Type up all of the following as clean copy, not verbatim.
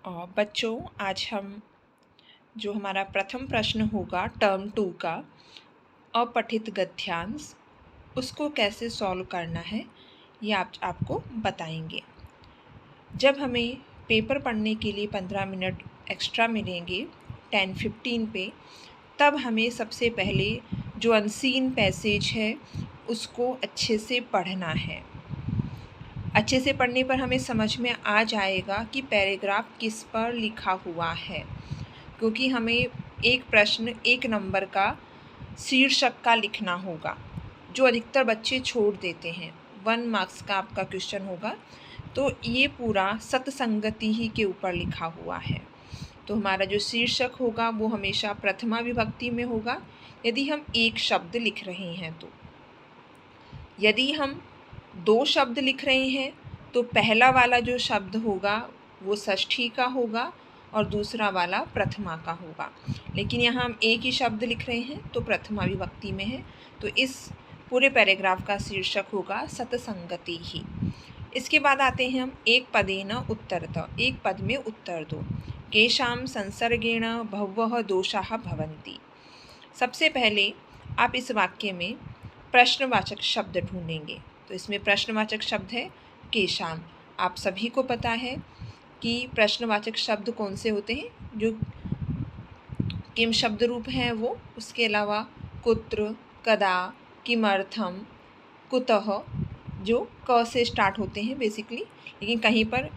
बच्चों, आज हम जो हमारा प्रथम प्रश्न होगा टर्म 2 का अपठित गद्यांश, उसको कैसे सॉल्व करना है ये आपको बताएंगे। जब हमें पेपर पढ़ने के लिए 15 मिनट एक्स्ट्रा मिलेंगे 10-15 पे, तब हमें सबसे पहले जो अनसीन पैसेज है उसको अच्छे से पढ़ना है। अच्छे से पढ़ने पर हमें समझ में आ जाएगा कि पैराग्राफ किस पर लिखा हुआ है, क्योंकि हमें एक प्रश्न 1 नंबर का शीर्षक का लिखना होगा, जो अधिकतर बच्चे छोड़ देते हैं। 1 मार्क्स का आपका क्वेश्चन होगा, तो ये पूरा सतसंगति ही के ऊपर लिखा हुआ है। तो हमारा जो शीर्षक होगा वो हमेशा प्रथमा विभक्ति में होगा, यदि हम एक शब्द लिख रहे हैं तो। यदि हम 2 शब्द लिख रहे हैं तो पहला वाला जो शब्द होगा वो षष्ठी का होगा और दूसरा वाला प्रथमा का होगा। लेकिन यहाँ हम एक ही शब्द लिख रहे हैं तो प्रथमा विभक्ति में है, तो इस पूरे पैराग्राफ का शीर्षक होगा सतसंगति ही। इसके बाद आते हैं हम एक पदेन उत्तरत, एक पद में उत्तर दो। केषां संसर्गेण बहवः दोषाः भवन्ति। सबसे पहले आप इस वाक्य में प्रश्नवाचक शब्द ढूंढेंगे। तो इसमें प्रश्नवाचक शब्द है केशाम। आप सभी को पता है कि प्रश्नवाचक शब्द कौन से होते हैं, जो किम शब्द रूप हैं वो, उसके अलावा कुत्र, कदा, किमर्थम, कुतः, जो क से स्टार्ट होते हैं बेसिकली, लेकिन कहीं पर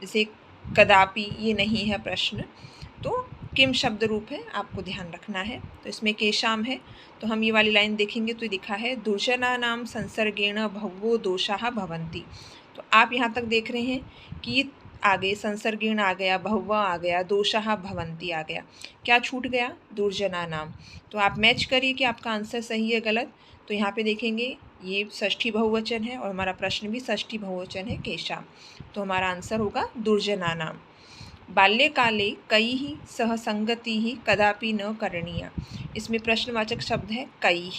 जैसे कदापि ये नहीं है प्रश्न, तो किम शब्द रूप है, आपको ध्यान रखना है। तो इसमें केशाम है, तो हम ये वाली लाइन देखेंगे तो लिखा है दुर्जनानां संसर्गेण बहवो दोषाः भवन्ति। तो आप यहाँ तक देख रहे हैं कि आगे संसर्गेण आ गया, बहवः आ गया, दोषाः भवन्ति आ गया, क्या छूट गया? दुर्जनानां। तो आप मैच करिए कि आपका आंसर सही है गलत। तो यहाँ पे देखेंगे ये षष्ठी बहुवचन है और हमारा प्रश्न भी षष्ठी बहुवचन है केशाम, तो हमारा आंसर होगा दुर्जनानां। बाल्यकाले कैः सह संगतिः कदापि न करणीया। इसमें प्रश्नवाचक शब्द है कैः,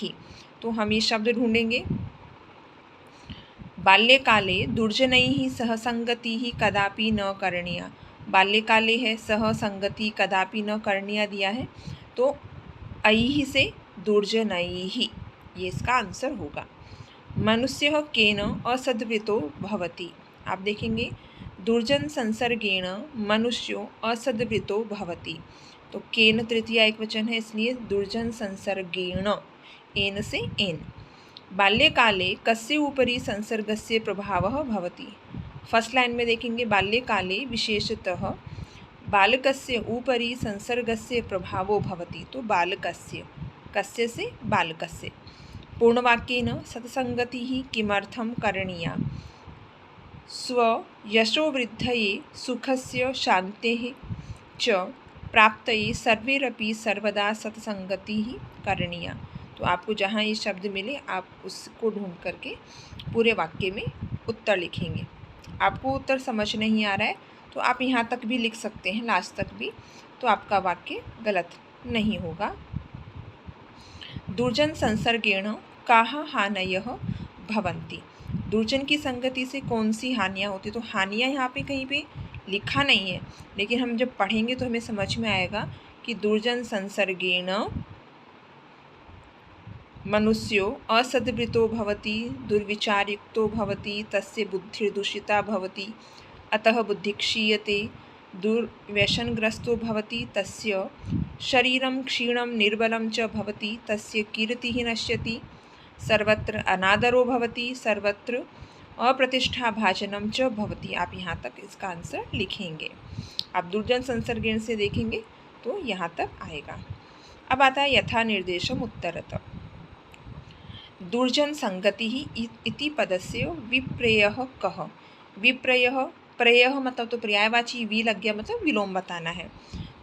तो हम ये शब्द ढूंढेंगे। बाल्यकाले दुर्जनैः सह संगतिः कदापि न करणीया। बाल्यकाले है, सह संगति कदापि न करणीया दिया है, तो ऐः से दुर्जनैः, ये इसका आंसर होगा। मनुष्यः केन असद्वृतो भवति। आप देखेंगे दुर्जन संसर्गेण मनुष्यो असद्वृतो भवति, तो केन तृतीया एक वचन है, इसलिए दुर्जन संसर्गेण, एन से एन। बाल्यकाले कस्य उपरि संसर्गस्य प्रभावः भवति। फर्स्ट लाइन में देखेंगे बाल्यकाले विशेषतः बालकस्य उपरि संसर्गस्य प्रभावो भवति, तो बालकस्य, कस्य से बालकस्य। पूर्णवाक्येन सत्संगतिः किमर्थं करणीया। स्वयशोवृद्धये सुखस्य शान्तेः च प्राप्तये सर्वैरपि सर्वदा सत्संगतिः करणीया। तो आपको जहाँ ये शब्द मिले आप उसको ढूंढ करके पूरे वाक्य में उत्तर लिखेंगे। आपको उत्तर समझ नहीं आ रहा है तो आप यहाँ तक भी लिख सकते हैं, लास्ट तक भी, तो आपका वाक्य गलत नहीं होगा। दुर्जन संसर्गेण काः हानयः भवन्ति। दुर्जन की संगति से कौन सी हानियाँ होती, तो हानियाँ यहाँ पे कहीं पे लिखा नहीं है, लेकिन हम जब पढ़ेंगे तो हमें समझ में आएगा कि दुर्जन संसर्गेण मनुष्यो असद्वृतो भवति, दुर्विचारयुक्तो भवति, तस्य बुद्धिर्दूषिता भवति, अतः बुद्धि क्षीयते, दुर्व्यसनग्रस्तो भवति, तस्य शरीरं क्षीणं निर्बलं च भवति, तस्य कीर्तिः नश्यति, सर्वत्र अनादरो भवति, सर्वत्र अप्रतिष्ठाभाजनं च भवति। आप यहाँ तक इसका आंसर लिखेंगे। आप दुर्जन संसर्गेण से देखेंगे तो यहाँ तक आएगा। अब आता है यथा निर्देशम उत्तरत। दुर्जन संगतिः इति पदस्य विप्रयः कः। विप्रयः, प्रयः मतलब तो पर्यायवाची वी लग गया, मतलब विलोम बताना है।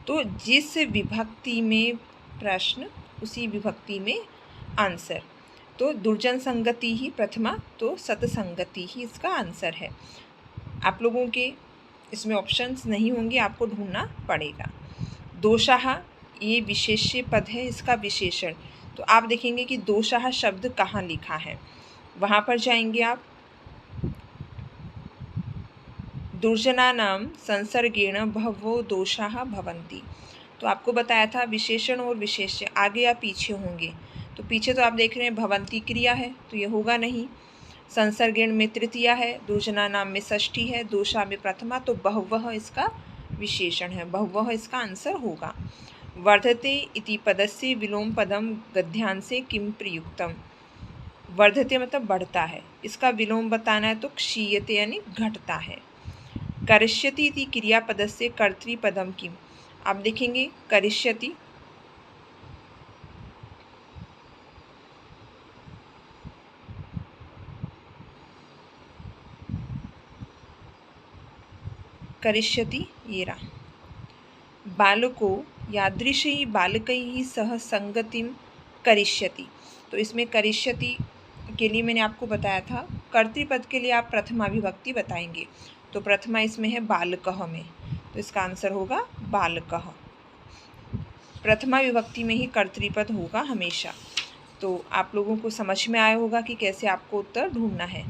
तो जिस विभक्ति में प्रश्न उसी विभक्ति में आंसर। तो दुर्जन संगति ही प्रथमा, तो सतसंगति ही इसका आंसर है। आप लोगों के इसमें ऑप्शंस नहीं होंगे, आपको ढूंढना पड़ेगा। दोषाः ये विशेष्य पद है, इसका विशेषण। तो आप देखेंगे कि दोषाः शब्द कहाँ लिखा है, वहाँ पर जाएंगे आप। दुर्जनानां संसर्गेण बहवो दोषाः भवन्ति। तो आपको बताया था विशेषण और विशेष्य आगे या पीछे होंगे। तो पीछे तो आप देख रहे हैं भवन्ति क्रिया है, तो ये होगा नहीं। संसर्गेण में तृतीया है, दुर्जनानां में षष्ठी है, दोषा में प्रथमा, तो बहुवः इसका विशेषण है, बहुवः इसका आंसर होगा। वर्धते इति पदस्य विलोम पदम गद्यांसे किम प्रयुक्तम। वर्धते मतलब बढ़ता है, इसका विलोम बताना है तो क्षीयते यानी घटता है। करिष्यति इति क्रियापदस्य कर्तृपदम किम। आप देखेंगे करिष्यति करिष्यति ये रहा। बालको यादृशी बालकैः सह संगतिम करिष्यति। तो इसमें करिष्यति के लिए मैंने आपको बताया था, कर्तृपद के लिए आप प्रथमा विभक्ति बताएंगे। तो प्रथमा इसमें है बालकः में, तो इसका आंसर होगा बालकः। प्रथमा विभक्ति में ही कर्तृपद होगा हमेशा। तो आप लोगों को समझ में आया होगा कि कैसे आपको उत्तर ढूंढना है।